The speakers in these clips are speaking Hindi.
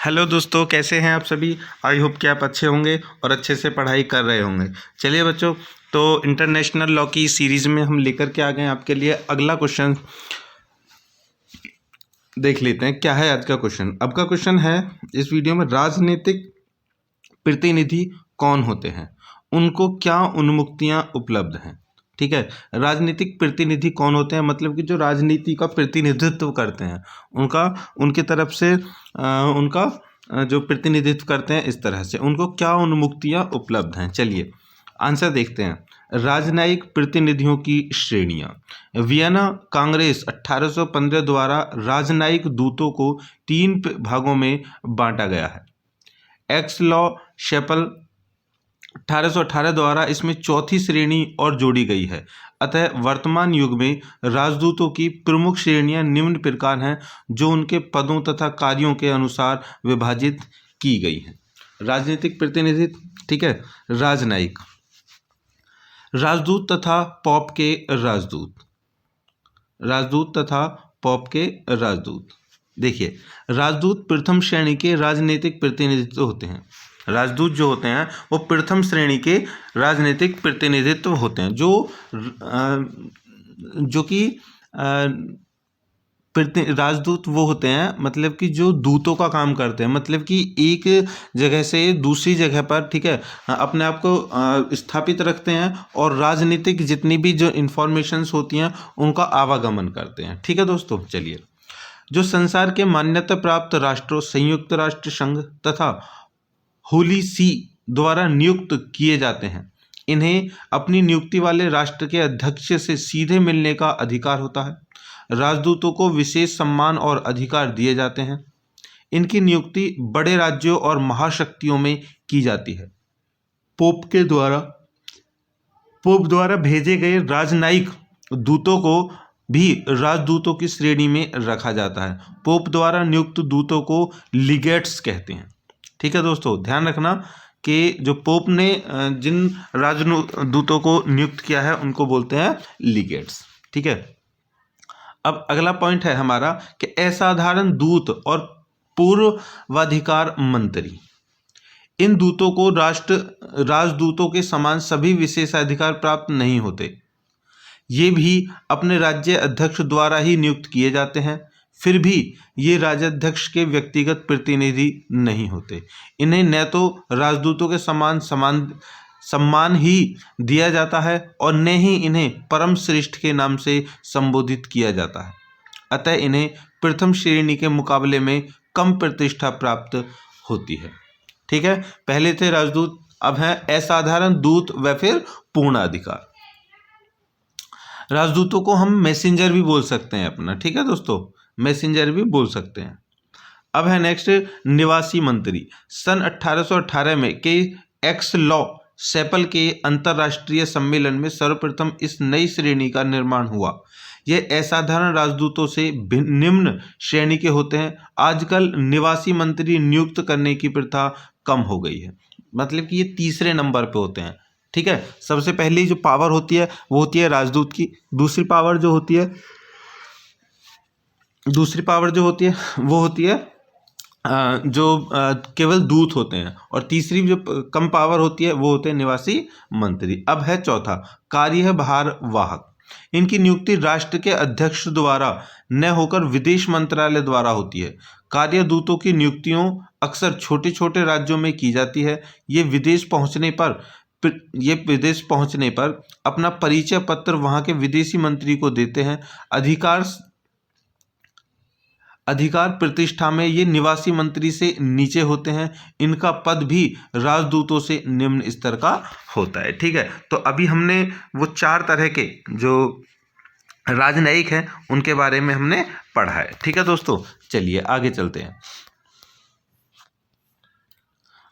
हेलो दोस्तों, कैसे हैं आप सभी। आई होप कि आप अच्छे होंगे और अच्छे से पढ़ाई कर रहे होंगे। चलिए बच्चों, तो इंटरनेशनल लॉ की सीरीज़ में हम लेकर के आ गए हैं आपके लिए अगला क्वेश्चन। देख लेते हैं क्या है आज का क्वेश्चन। अब का क्वेश्चन है इस वीडियो में, राजनीतिक प्रतिनिधि कौन होते हैं, उनको क्या उन्मुक्तियां उपलब्ध हैं। ठीक है, राजनीतिक प्रतिनिधि कौन होते हैं मतलब कि जो राजनीति का प्रतिनिधित्व करते हैं, उनका उनकी तरफ से उनका जो प्रतिनिधित्व करते हैं, इस तरह से उनको क्या उन्मुक्तियां उपलब्ध हैं। चलिए आंसर देखते हैं। राजनयिक प्रतिनिधियों की श्रेणियां। वियना कांग्रेस 1815 द्वारा राजनयिक दूतों को 3 भागों में बांटा गया है। एक्स लॉ शेपल 1818 द्वारा इसमें चौथी श्रेणी और जोड़ी गई है। अतः वर्तमान युग में राजदूतों की प्रमुख श्रेणियां निम्न प्रकार हैं, जो उनके पदों तथा कार्यों के अनुसार विभाजित की गई हैं। राजनीतिक प्रतिनिधित्व, ठीक है। राजनयिक, राजदूत तथा पॉप के राजदूत, राजदूत तथा पॉप के राजदूत। देखिए, राजदूत प्रथम श्रेणी के राजनीतिक प्रतिनिधित्व होते हैं। राजदूत जो होते हैं वो प्रथम श्रेणी के राजनीतिक प्रतिनिधित्व होते हैं, जो कि राजदूत वो होते हैं मतलब कि जो दूतों का काम करते हैं, मतलब कि एक जगह से दूसरी जगह पर, ठीक है, अपने आप को स्थापित रखते हैं और राजनीतिक जितनी भी जो इन्फॉर्मेशंस होती हैं उनका आवागमन करते हैं। ठीक है दोस्तों, चलिए। जो संसार के मान्यता प्राप्त राष्ट्रों, संयुक्त राष्ट्र संघ तथा होली सी द्वारा नियुक्त किए जाते हैं, इन्हें अपनी नियुक्ति वाले राष्ट्र के अध्यक्ष से सीधे मिलने का अधिकार होता है। राजदूतों को विशेष सम्मान और अधिकार दिए जाते हैं। इनकी नियुक्ति बड़े राज्यों और महाशक्तियों में की जाती है। पोप द्वारा भेजे गए राजनयिक दूतों को भी राजदूतों की श्रेणी में रखा जाता है। पोप द्वारा नियुक्त दूतों को लीगेट्स कहते हैं। ठीक है दोस्तों, ध्यान रखना कि जो पोप ने जिन राजदूतों को नियुक्त किया है उनको बोलते हैं लीगेट्स। ठीक है, अब अगला पॉइंट है हमारा कि असाधारण दूत और पूर्वाधिकार मंत्री। इन दूतों को राजदूतों के समान सभी विशेषाधिकार प्राप्त नहीं होते। ये भी अपने राज्य अध्यक्ष द्वारा ही नियुक्त किए जाते हैं। फिर भी ये राज्याध्यक्ष के व्यक्तिगत प्रतिनिधि नहीं होते। इन्हें न तो राजदूतों के समान सम्मान ही दिया जाता है और न ही इन्हें परम श्रेष्ठ के नाम से संबोधित किया जाता है। अतः इन्हें प्रथम श्रेणी के मुकाबले में कम प्रतिष्ठा प्राप्त होती है। ठीक है, पहले थे राजदूत, अब है असाधारण दूत व फिर पूर्ण अधिकार। राजदूतों को हम मैसेंजर भी बोल सकते हैं अपना। ठीक है दोस्तों, मैसेंजर भी बोल सकते हैं। अब है नेक्स्ट निवासी मंत्री। सन 1818 में के एक्स लॉ सेपल के अंतर्राष्ट्रीय सम्मेलन में सर्वप्रथम इस नई श्रेणी का निर्माण हुआ। यह असाधारण राजदूतों से निम्न श्रेणी के होते हैं। आजकल निवासी मंत्री नियुक्त करने की प्रथा कम हो गई है, मतलब कि ये तीसरे नंबर पे होते हैं। ठीक है, सबसे पहली जो पावर होती है वो होती है राजदूत की। दूसरी पावर जो होती है वो होती है जो केवल दूत होते हैं, और तीसरी जो कम पावर होती है वो होते हैं निवासी मंत्री। अब है चौथा, कार्यभार वाहक। इनकी नियुक्ति राष्ट्र के अध्यक्ष द्वारा न होकर विदेश मंत्रालय द्वारा होती है। कार्यदूतों की नियुक्तियों अक्सर छोटे छोटे राज्यों में की जाती है। ये विदेश पहुंचने पर अपना परिचय पत्र वहां के विदेशी मंत्री को देते हैं। अधिकार प्रतिष्ठा में ये निवासी मंत्री से नीचे होते हैं। इनका पद भी राजदूतों से निम्न स्तर का होता है। ठीक है, तो अभी हमने वो 4 तरह के जो राजनयिक हैं उनके बारे में हमने पढ़ा है। ठीक है दोस्तों, चलिए आगे चलते हैं।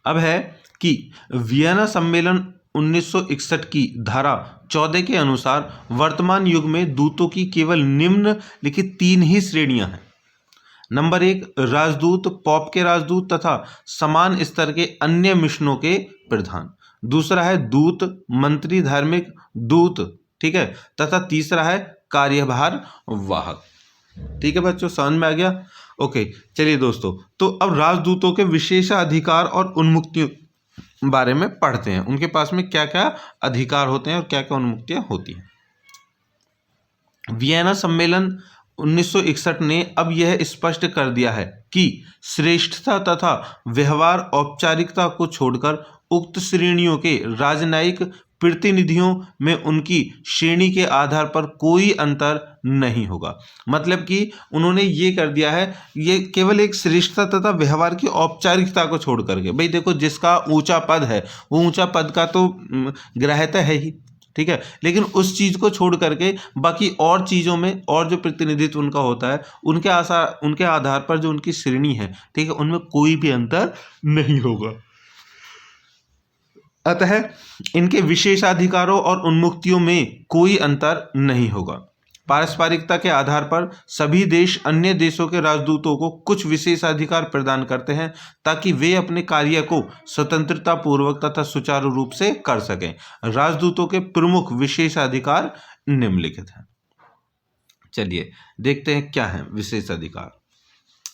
अब है कि वियना सम्मेलन 1961 की धारा 14 के अनुसार वर्तमान युग में दूतों की केवल निम्नलिखित 3 ही श्रेणियां हैं। नंबर 1, राजदूत, पॉप के राजदूत तथा समान स्तर के अन्य मिशनों के प्रधान। दूसरा है दूत, मंत्री, धार्मिक दूत, ठीक है, तथा तीसरा है कार्यभार वाहक। ठीक है बच्चों, समझ में आ गया। ओके, चलिए दोस्तों, तो अब राजदूतों के विशेषाधिकार और उन्मुक्तियों बारे में पढ़ते हैं। उनके पास में क्या क्या अधिकार होते हैं और क्या क्या उन्मुक्तियां होती हैं। वियना सम्मेलन 1961 ने अब यह स्पष्ट कर दिया है कि श्रेष्ठता तथा व्यवहार औपचारिकता को छोड़कर उक्त श्रेणियों के राजनयिक प्रतिनिधियों में उनकी श्रेणी के आधार पर कोई अंतर नहीं होगा। मतलब कि उन्होंने ये कर दिया है, ये केवल एक श्रेष्ठता तथा व्यवहार की औपचारिकता को छोड़ करके, भाई देखो जिसका ऊंचा पद है वो ऊंचा पद का तो ग्राह्यता है ही, ठीक है, लेकिन उस चीज को छोड़ करके बाकी और चीजों में और जो प्रतिनिधित्व उनका होता है उनके आधार पर जो उनकी श्रेणी है, ठीक है, उनमें कोई भी अंतर नहीं होगा। अतः इनके विशेषाधिकारों और उन्मुक्तियों में कोई अंतर नहीं होगा। पारस्परिकता के आधार पर सभी देश अन्य देशों के राजदूतों को कुछ विशेषाधिकार प्रदान करते हैं ताकि वे अपने कार्य को स्वतंत्रता पूर्वक तथा सुचारू रूप से कर सकें। राजदूतों के प्रमुख विशेषाधिकार निम्नलिखित हैं। चलिए देखते हैं क्या है विशेषाधिकार।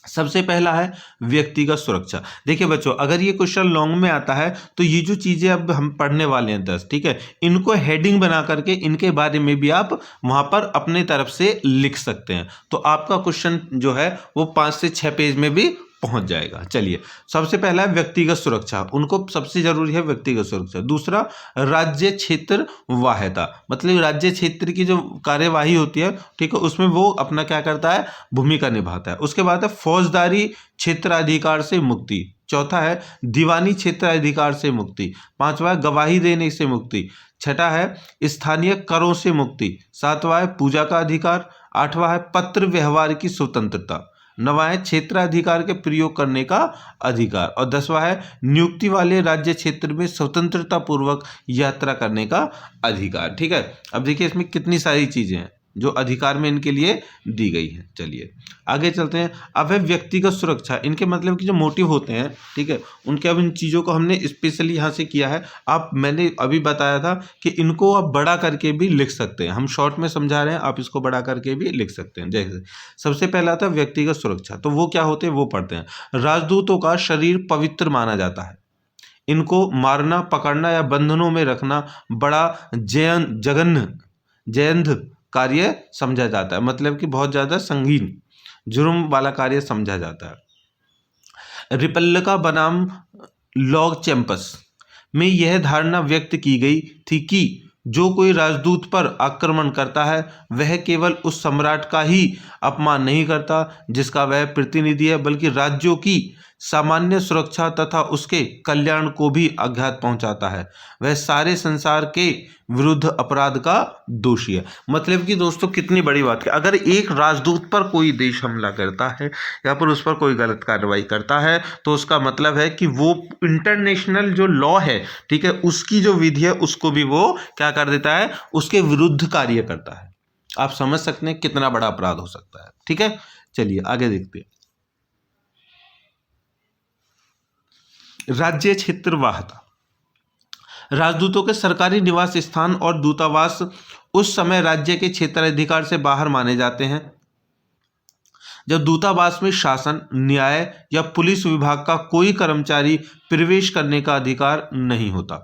सबसे पहला है व्यक्तिगत सुरक्षा। देखिए बच्चों, अगर ये क्वेश्चन लॉन्ग में आता है तो ये जो चीजें अब हम पढ़ने वाले हैं 10, ठीक है, इनको हेडिंग बना करके इनके बारे में भी आप वहां पर अपने तरफ से लिख सकते हैं, तो आपका क्वेश्चन जो है वो 5 से 6 पेज में भी पहुंच जाएगा। चलिए, सबसे पहला है व्यक्तिगत सुरक्षा, उनको सबसे जरूरी है व्यक्तिगत सुरक्षा। दूसरा, राज्य क्षेत्र वाह्यता, मतलब राज्य क्षेत्र की जो कार्यवाही होती है, ठीक है, उसमें वो अपना क्या करता है, भूमिका निभाता है। उसके बाद है फौजदारी क्षेत्राधिकार से मुक्ति। चौथा है दीवानी क्षेत्राधिकार से मुक्ति। पांचवा है गवाही देने से मुक्ति। छठा है स्थानीय करों से मुक्ति। सातवां है पूजा का अधिकार। आठवां है पत्र व्यवहार की स्वतंत्रता। नवा है क्षेत्राधिकार के प्रयोग करने का अधिकार। और 10वां है नियुक्ति वाले राज्य क्षेत्र में स्वतंत्रता पूर्वक यात्रा करने का अधिकार। ठीक है, अब देखिए इसमें कितनी सारी चीजें हैं जो अधिकार में इनके लिए दी गई है। चलिए आगे चलते हैं। अब है व्यक्तिगत सुरक्षा, इनके मतलब कि जो मोटिव होते हैं, ठीक है, उनके अब इन चीज़ों को हमने स्पेशली यहाँ से किया है। आप मैंने अभी बताया था कि इनको आप बड़ा करके भी लिख सकते हैं, हम शॉर्ट में समझा रहे हैं, आप इसको बड़ा करके भी लिख सकते हैं। जैसे सबसे पहला था व्यक्तिगत सुरक्षा, तो वो क्या होते हैं वो पढ़ते हैं। राजदूतों का शरीर पवित्र माना जाता है, इनको मारना, पकड़ना या बंधनों में रखना बड़ा जघन्य कार्य समझा जाता है, मतलब कि बहुत ज्यादा संगीन जुर्म वाला कार्य समझा जाता है। रिपल्लिका बनाम लॉग चैंपस में यह धारणा व्यक्त की गई थी कि जो कोई राजदूत पर आक्रमण करता है वह केवल उस सम्राट का ही अपमान नहीं करता जिसका वह प्रतिनिधि है, बल्कि राज्यों की सामान्य सुरक्षा तथा उसके कल्याण को भी आघात पहुंचाता है। वह सारे संसार के विरुद्ध अपराध का दोषी है। मतलब कि दोस्तों कितनी बड़ी बात है, अगर एक राजदूत पर कोई देश हमला करता है या पर उस पर कोई गलत कार्रवाई करता है तो उसका मतलब है कि वो इंटरनेशनल जो लॉ है, ठीक है, उसकी जो विधि है उसको भी वो क्या कर देता है, उसके विरुद्ध कार्य करता है। आप समझ सकते हैं कितना बड़ा अपराध हो सकता है। ठीक है, चलिए आगे देखते हैं। राज्य क्षेत्रवाहता, राजदूतों के सरकारी निवास स्थान और दूतावास उस समय राज्य के क्षेत्राधिकार से बाहर माने जाते हैं जब दूतावास में शासन, न्याय या पुलिस विभाग का कोई कर्मचारी प्रवेश करने का अधिकार नहीं होता।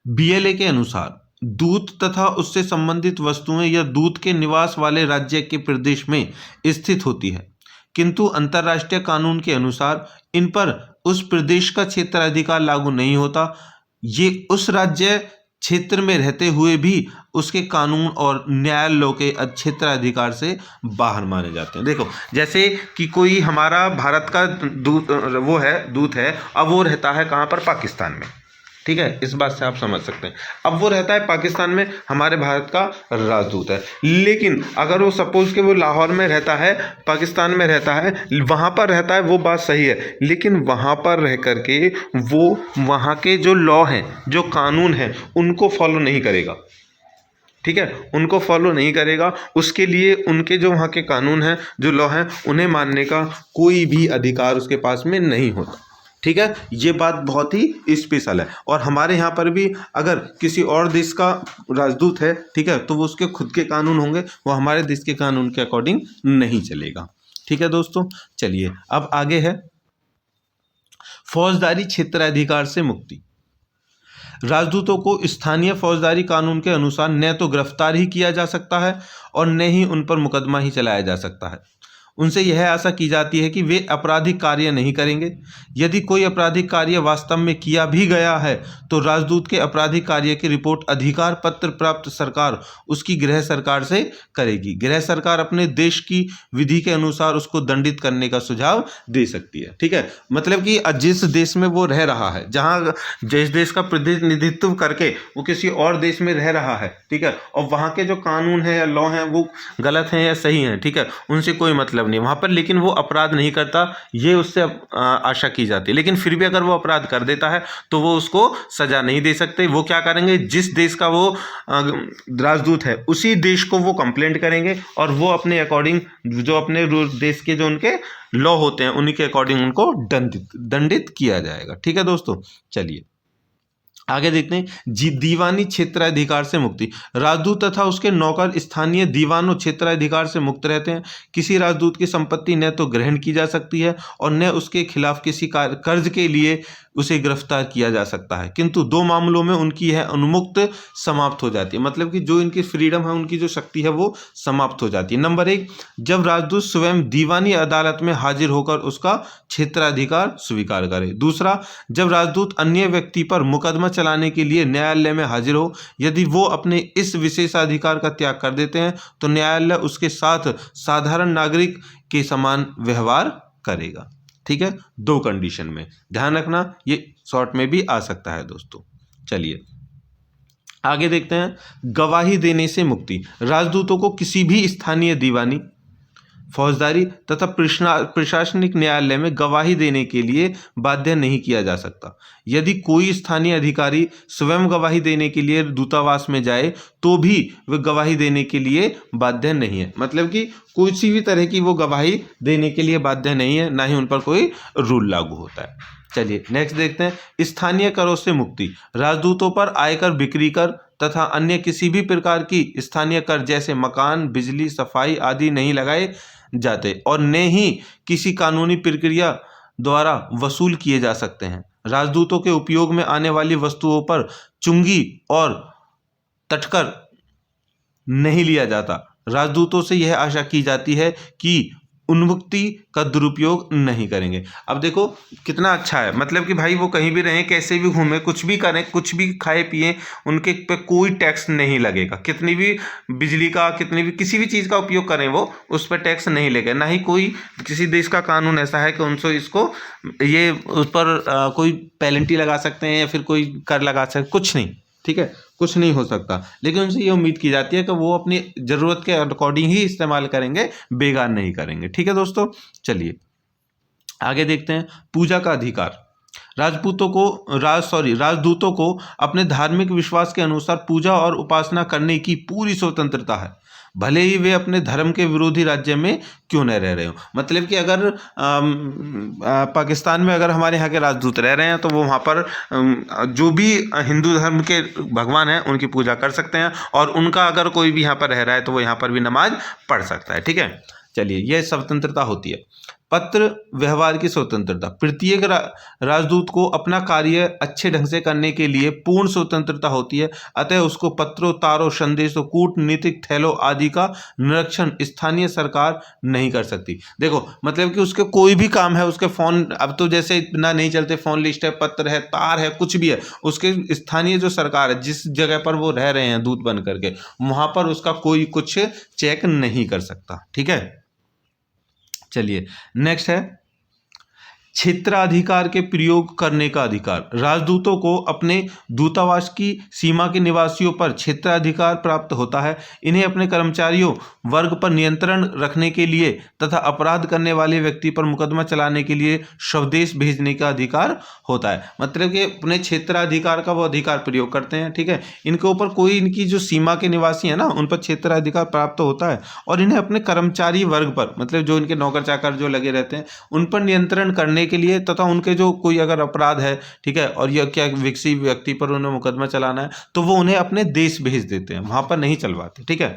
बीएलए के अनुसार दूत तथा उससे संबंधित वस्तुएं या दूत के निवास वाले राज्य के प्रदेश में स्थित होती है, किंतु अंतर्राष्ट्रीय कानून के अनुसार इन पर उस प्रदेश का क्षेत्राधिकार लागू नहीं होता। ये उस राज्य क्षेत्र में रहते हुए भी उसके कानून और न्यायालयों के क्षेत्राधिकार से बाहर माने जाते हैं। देखो जैसे कि कोई हमारा भारत का दूत है, अब वो रहता है कहाँ पर, पाकिस्तान में, ठीक है, इस बात से आप समझ सकते हैं। अब वो रहता है पाकिस्तान में, हमारे भारत का राजदूत है, लेकिन अगर वो सपोज कि वो लाहौर में रहता है, पाकिस्तान में रहता है, वहाँ पर रहता है, वो बात सही है, लेकिन वहाँ पर रह करके वो वहाँ के जो लॉ हैं, जो कानून हैं, उनको फॉलो नहीं करेगा। ठीक है, उनको फॉलो नहीं करेगा, उसके लिए उनके जो वहाँ के कानून हैं, जो लॉ हैं, उन्हें मानने का कोई भी अधिकार उसके पास में नहीं होता। ठीक है, ये बात बहुत ही स्पेशल है। और हमारे यहाँ पर भी अगर किसी और देश का राजदूत है, ठीक है, तो वो उसके खुद के कानून होंगे, वो हमारे देश के कानून के अकॉर्डिंग नहीं चलेगा। ठीक है दोस्तों, चलिए अब आगे है फौजदारी क्षेत्राधिकार से मुक्ति। राजदूतों को स्थानीय फौजदारी कानून के अनुसार न तो गिरफ्तार ही किया जा सकता है और न ही उन पर मुकदमा ही चलाया जा सकता है। उनसे यह आशा की जाती है कि वे आपराधिक कार्य नहीं करेंगे। यदि कोई आपराधिक कार्य वास्तव में किया भी गया है तो राजदूत के आपराधिक कार्य की रिपोर्ट अधिकार पत्र प्राप्त सरकार उसकी गृह सरकार से करेगी। गृह सरकार अपने देश की विधि के अनुसार उसको दंडित करने का सुझाव दे सकती है। ठीक है, मतलब कि जिस देश में वो रह रहा है, जहाँ जिस देश का प्रतिनिधित्व करके वो किसी और देश में रह रहा है, ठीक है, और वहाँ के जो कानून है या लॉ हैं वो गलत हैं या सही हैं, ठीक है, उनसे कोई मतलब नहीं वहाँ पर, लेकिन वो अपराध नहीं करता, ये उससे आशा की जाती है। लेकिन फिर भी अगर वो अपराध कर देता है तो वो उसको सजा नहीं दे सकते। वो क्या करेंगे, जिस देश का वो राजदूत है उसी देश को वो कंप्लेंट करेंगे और वो अपने अकॉर्डिंग जो अपने देश के जो उनके लॉ होते हैं उन्हीं के अकॉर्डिंग उनको दंडित किया जाएगा। ठीक है दोस्तों, चलिए आगे देखते हैं दीवानी क्षेत्राधिकार से मुक्ति। राजदूत तथा उसके नौकर स्थानीय दीवानों क्षेत्राधिकार से मुक्त रहते हैं। किसी राजदूत की संपत्ति न तो ग्रहण की जा सकती है और न उसके खिलाफ किसी कर्ज के लिए उसे गिरफ्तार किया जा सकता है, किंतु दो मामलों में उनकी यह उन्मुक्त समाप्त हो जाती है। मतलब कि जो इनकी फ्रीडम है, उनकी जो शक्ति है वो समाप्त हो जाती है। नंबर 1, जब राजदूत स्वयं दीवानी अदालत में हाजिर होकर उसका क्षेत्राधिकार स्वीकार करे। दूसरा, जब राजदूत अन्य व्यक्ति पर मुकदमा चलाने के लिए न्यायालय में हाजिर हो। यदि वो अपने इस विशेषाधिकार का त्याग कर देते हैं तो न्यायालय उसके साथ साधारण नागरिक के समान व्यवहार करेगा। ठीक है, 2 कंडीशन में ध्यान रखना, ये शॉर्ट में भी आ सकता है दोस्तों। चलिए आगे देखते हैं गवाही देने से मुक्ति। राजदूतों को किसी भी स्थानीय दीवानी, फौजदारी तथा प्रशासनिक न्यायालय में गवाही देने के लिए बाध्य नहीं किया जा सकता। यदि कोई स्थानीय अधिकारी स्वयं गवाही देने के लिए दूतावास में जाए तो भी वह गवाही देने के लिए बाध्य नहीं है। मतलब कि किसी भी तरह की वो गवाही देने के लिए बाध्य नहीं है, ना ही उन पर कोई रूल लागू होता है। चलिए नेक्स्ट देखते हैं स्थानीय करों से मुक्ति। राजदूतों पर आयकर, बिक्री कर तथा अन्य किसी भी प्रकार की स्थानीय कर जैसे मकान, बिजली, सफाई आदि नहीं लगाए जाते और न ही किसी कानूनी प्रक्रिया द्वारा वसूल किए जा सकते हैं। राजदूतों के उपयोग में आने वाली वस्तुओं पर चुंगी और तटकर नहीं लिया जाता। राजदूतों से यह आशा की जाती है कि उन्मुक्ति का दुरुपयोग नहीं करेंगे। अब देखो कितना अच्छा है, मतलब कि भाई वो कहीं भी रहें, कैसे भी घूमें, कुछ भी करें, कुछ भी खाए पिए, उनके पे कोई टैक्स नहीं लगेगा। कितनी भी बिजली का, कितनी भी किसी भी चीज़ का उपयोग करें वो उस पर टैक्स नहीं लगेगा। ना ही कोई किसी देश का कानून ऐसा है कि उनसे इसको ये उस पर कोई पेनल्टी लगा सकते हैं या फिर कोई कर लगा सकते, कुछ नहीं। ठीक है, कुछ नहीं हो सकता, लेकिन उनसे ये उम्मीद की जाती है कि वो अपनी ज़रूरत के अकॉर्डिंग ही इस्तेमाल करेंगे, बेकार नहीं करेंगे। ठीक है दोस्तों, चलिए आगे देखते हैं पूजा का अधिकार। राजदूतों को अपने धार्मिक विश्वास के अनुसार पूजा और उपासना करने की पूरी स्वतंत्रता है, भले ही वे अपने धर्म के विरोधी राज्य में क्यों न रह रहे हो। मतलब कि अगर पाकिस्तान में अगर हमारे यहाँ के राजदूत रह रहे हैं तो वो वहाँ पर जो भी हिंदू धर्म के भगवान हैं उनकी पूजा कर सकते हैं, और उनका अगर कोई भी यहाँ पर रह रहा है तो वो यहाँ पर भी नमाज पढ़ सकता है। ठीक है, चलिए यह स्वतंत्रता होती है। पत्र व्यवहार की स्वतंत्रता। प्रत्येक राजदूत को अपना कार्य अच्छे ढंग से करने के लिए पूर्ण स्वतंत्रता होती है, अतः उसको पत्रों, तारों, संदेशों, कूटनीतिक थैलों आदि का निरीक्षण स्थानीय सरकार नहीं कर सकती। देखो मतलब कि उसके कोई भी काम है, उसके फ़ोन, अब तो जैसे इतना नहीं चलते, फ़ोन लिस्ट है, पत्र है, तार है, कुछ भी है, उसके स्थानीय जो सरकार है, जिस जगह पर वो रह रहे हैं दूत बन करके, वहाँ पर उसका कोई कुछ चेक नहीं कर सकता। ठीक है, चलिए नेक्स्ट है क्षेत्राधिकार के प्रयोग करने का अधिकार। राजदूतों को अपने दूतावास की सीमा के निवासियों पर क्षेत्राधिकार प्राप्त होता है। इन्हें अपने कर्मचारियों वर्ग पर नियंत्रण रखने के लिए तथा अपराध करने वाले व्यक्ति पर मुकदमा चलाने के लिए स्वदेश भेजने का अधिकार होता है। मतलब कि अपने क्षेत्राधिकार का वो अधिकार प्रयोग करते हैं। ठीक है, इनके ऊपर कोई, इनकी जो सीमा के निवासी है ना, उन पर क्षेत्राधिकार प्राप्त होता है, और इन्हें अपने कर्मचारी वर्ग पर, मतलब जो इनके नौकर चाकर जो लगे रहते हैं, उन पर नियंत्रण करने के लिए तथा उनके जो कोई अगर अपराध है, ठीक है, और यह क्या किसी व्यक्ति पर उन्हें मुकदमा चलाना है तो वो उन्हें अपने देश भेज देते हैं, वहां पर नहीं चलवाते। ठीक है,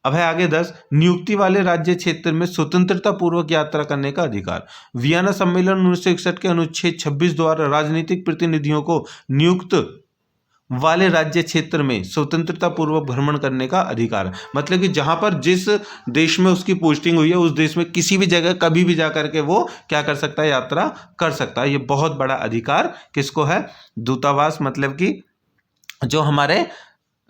अब है आगे 10, नियुक्ति वाले राज्य क्षेत्र में स्वतंत्रता पूर्वक यात्रा करने का अधिकार। वियना सम्मेलन 1961 के अनुच्छेद 26 द्वारा राजनीतिक प्रतिनिधियों को नियुक्त वाले राज्य क्षेत्र में स्वतंत्रता पूर्वक भ्रमण करने का अधिकार। मतलब कि जहां पर जिस देश में उसकी पोस्टिंग हुई है उस देश में किसी भी जगह कभी भी जाकर के वो क्या कर सकता है, यात्रा कर सकता है। ये बहुत बड़ा अधिकार किसको है, दूतावास मतलब कि जो हमारे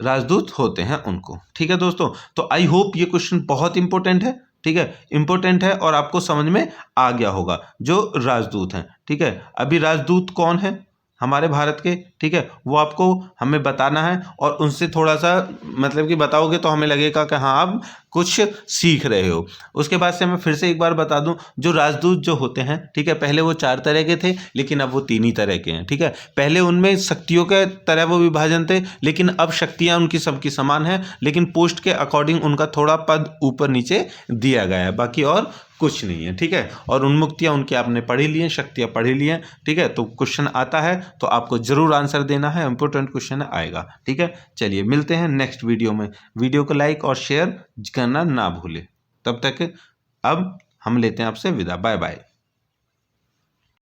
राजदूत होते हैं उनको। ठीक है दोस्तों, तो आई होप ये क्वेश्चन बहुत इंपॉर्टेंट है। ठीक है, इंपॉर्टेंट है और आपको समझ में आ गया होगा जो राजदूत हैं। ठीक है, अभी राजदूत कौन है हमारे भारत के, ठीक है, वो आपको हमें बताना है और उनसे थोड़ा सा मतलब कि बताओगे तो हमें लगेगा कि हाँ आप कुछ सीख रहे हो। उसके बाद से मैं फिर से एक बार बता दूं, जो राजदूत जो होते हैं, ठीक है, पहले वो 4 तरह के थे लेकिन अब वो 3 ही तरह के हैं। ठीक है, पहले उनमें शक्तियों के तरह वो विभाजन थे लेकिन अब शक्तियां उनकी सबकी समान है, लेकिन पोस्ट के अकॉर्डिंग उनका थोड़ा पद ऊपर नीचे दिया गया है, बाकी और कुछ नहीं है। ठीक है, और उन्मुक्तियां उनकी आपने पढ़ी ली हैं, शक्तियां पढ़ी ली हैं। ठीक है, तो क्वेश्चन आता है तो आपको जरूर आंसर देना है, इंपॉर्टेंट क्वेश्चन आएगा। ठीक है, चलिए मिलते हैं नेक्स्ट वीडियो में। वीडियो को लाइक और शेयर करना ना भूले। तब तक अब हम लेते हैं आपसे विदा, बाय बाय।